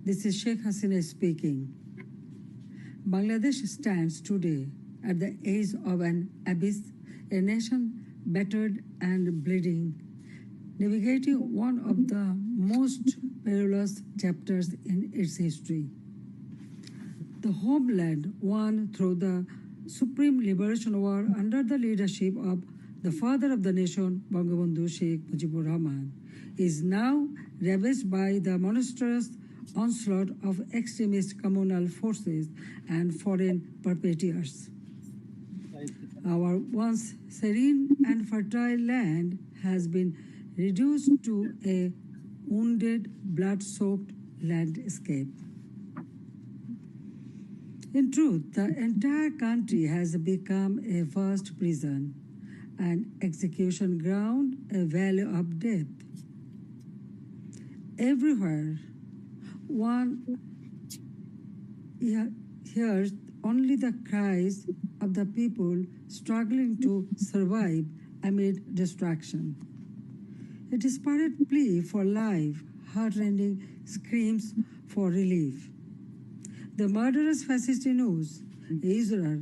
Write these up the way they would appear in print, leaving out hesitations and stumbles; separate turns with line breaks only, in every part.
This is Sheikh Hasina speaking. Bangladesh stands today at the edge of an abyss, a nation battered and bleeding, navigating one of the most perilous chapters in its history. The homeland won through the Supreme Liberation War under the leadership of the father of the nation, Bangabandhu Sheikh Mujibur Rahman, is now ravaged by the monstrous onslaught of extremist communal forces and foreign perpetrators. Our once serene and fertile land has been reduced to a wounded, blood-soaked landscape. In truth, the entire country has become a vast prison, an execution ground, a valley of death. Everywhere, one hears only the cries of the people struggling to survive amid destruction. A desperate plea for life, heartrending screams for relief. The murderous fascist Yunus, a usurer,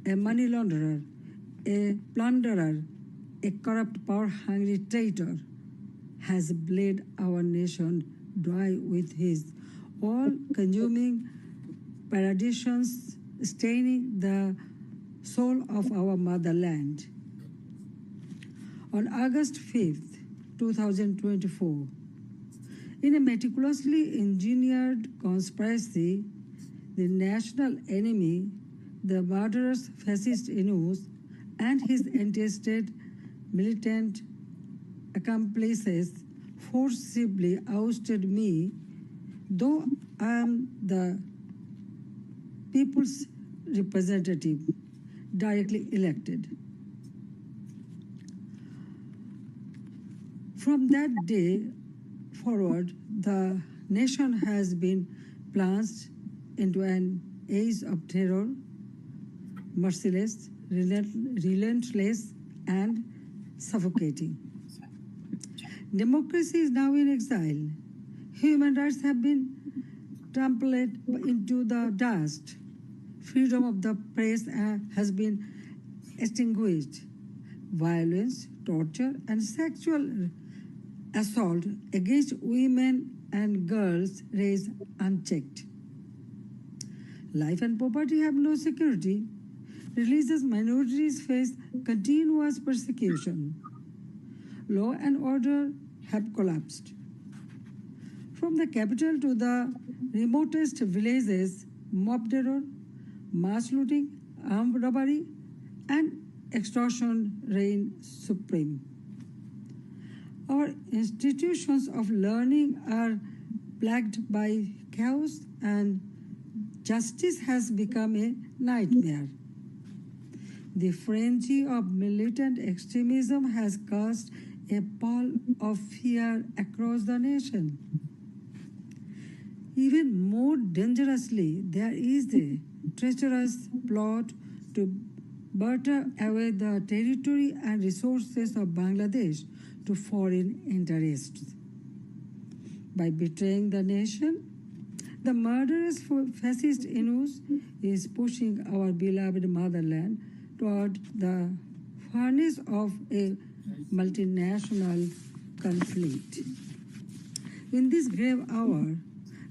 a money launderer, a plunderer, a corrupt, power-hungry traitor, has bled our nation dry with his all-consuming perditions, staining the soul of our motherland. On August 5th, 2024, in a meticulously engineered conspiracy, the national enemy, the murderous fascist Yunus, and his entrusted militant accomplices forcibly ousted me, though I am the people's representative, directly elected. From that day forward, the nation has been plunged into an age of terror, merciless, relentless, and suffocating. Democracy is now in exile. Human rights have been trampled into the dust. Freedom of the press has been extinguished. Violence, torture, and sexual assault against women and girls raised unchecked. Life and property have no security. Religious minorities face continuous persecution. Law and order have collapsed. From the capital to the remotest villages, mob terror, mass looting, armed robbery, and extortion reign supreme. Our institutions of learning are plagued by chaos, and justice has become a nightmare. The frenzy of militant extremism has cast a pall of fear across the nation. Even more dangerously, there is a treacherous plot to barter away the territory and resources of Bangladesh to foreign interests. By betraying the nation, the murderous fascist Yunus is pushing our beloved motherland toward the furnace of a multinational conflict. In this grave hour,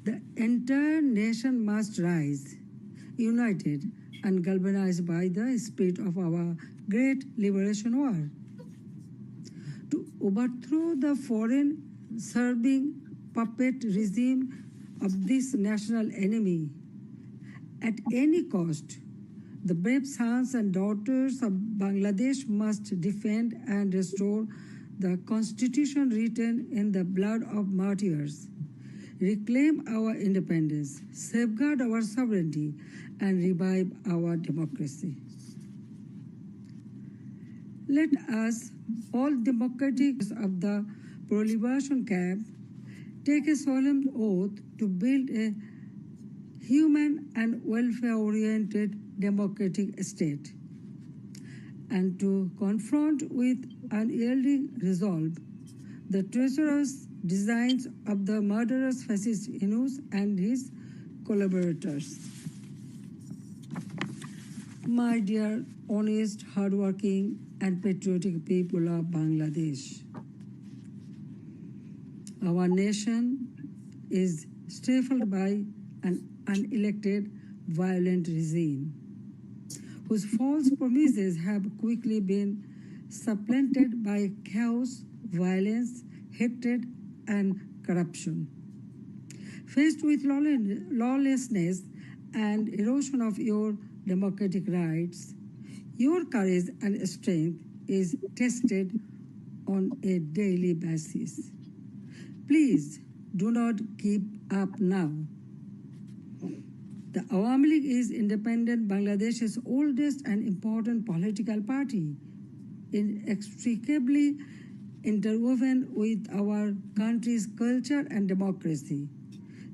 the entire nation must rise, united and galvanized by the spirit of our great liberation war, to overthrow the foreign-serving puppet regime of this national enemy. At any cost, the brave sons and daughters of Bangladesh must defend and restore the constitution written in the blood of martyrs, reclaim our independence, safeguard our sovereignty, and revive our democracy. Let us, all democrats of the pro-liberation camp, take a solemn oath to build a human and welfare-oriented democratic state, and to confront with unyielding resolve the treacherous designs of the murderous fascist Yunus and his collaborators. My dear, honest, hardworking, and patriotic people of Bangladesh, our nation is stifled by an unelected, violent regime whose false promises have quickly been supplanted by chaos, violence, hatred, and corruption. Faced with lawlessness and erosion of your democratic rights, your courage and strength is tested on a daily basis. Please do not give up now. The Awami League is independent Bangladesh's oldest and important political party, inextricably interwoven with our country's culture and democracy,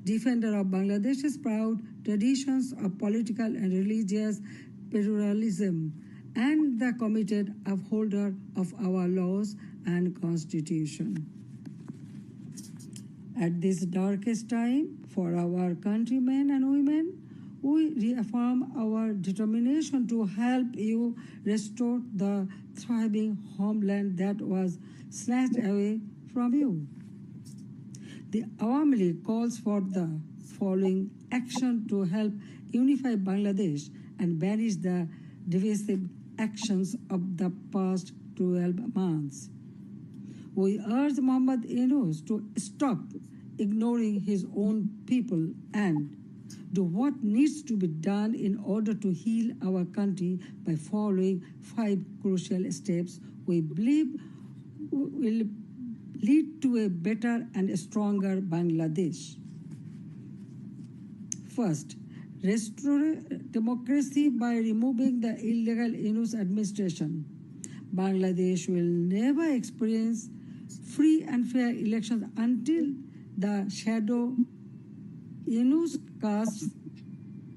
defender of Bangladesh's proud traditions of political and religious pluralism, and the committed upholder of our laws and constitution. At this darkest time for our countrymen and women, we reaffirm our determination to help you restore the thriving homeland that was snatched away from you. The Awami League calls for the following action to help unify Bangladesh and banish the divisive actions of the past 12 months. We urge Muhammad Yunus to stop ignoring his own people and do what needs to be done in order to heal our country by following 5 crucial steps we believe will lead to a better and stronger Bangladesh. First, restore democracy by removing the illegal Yunus administration. Bangladesh will never experience free and fair elections until the shadow Yunus caste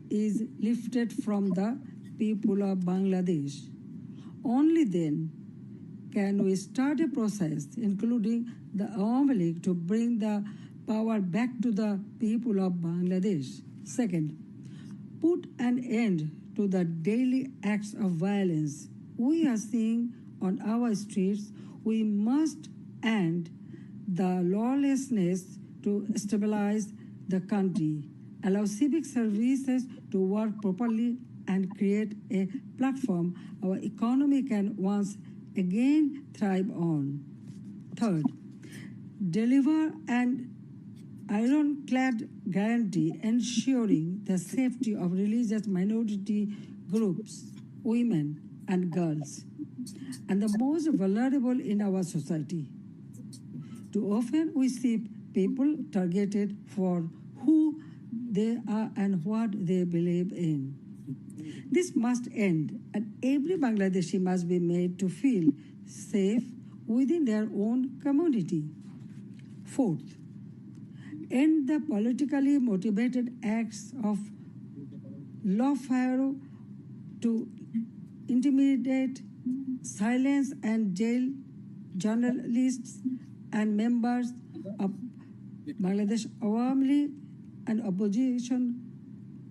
is lifted from the people of Bangladesh. Only then can we start a process, including the Awami League, to bring the power back to the people of Bangladesh. Second, put an end to the daily acts of violence we are seeing on our streets. We must end the lawlessness to stabilize the country, allow civic services to work properly, and create a platform our economy can once again thrive on. Third, deliver an ironclad guarantee ensuring the safety of religious minority groups, women and girls, and the most vulnerable in our society. Too often we see people targeted for who they are and what they believe in. This must end, and every Bangladeshi must be made to feel safe within their own community. Fourth, end the politically motivated acts of lawfare to intimidate, silence, and jail journalists and members of Bangladesh Awami League and opposition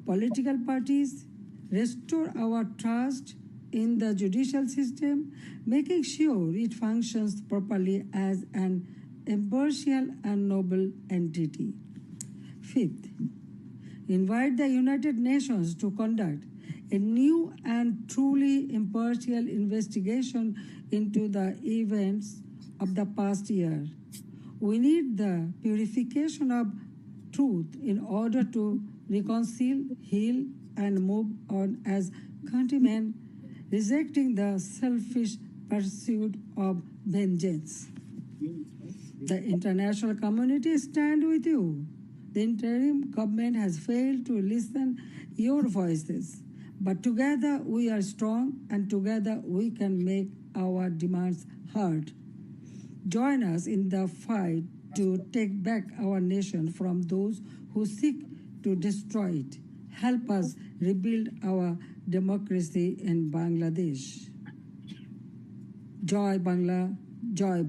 political parties. Restore our trust in the judicial system, making sure it functions properly as an impartial and noble entity. Fifth, invite the United Nations to conduct a new and truly impartial investigation into the events of the past year. We need the purification of truth in order to reconcile, heal, and move on as countrymen, rejecting the selfish pursuit of vengeance. The international community stands with you. The interim government has failed to listen your voices, but together we are strong, and together we can make our demands heard. Join us in the fight to take back our nation from those who seek to destroy it. Help us rebuild our democracy in Bangladesh. Joy Bangla, Joy.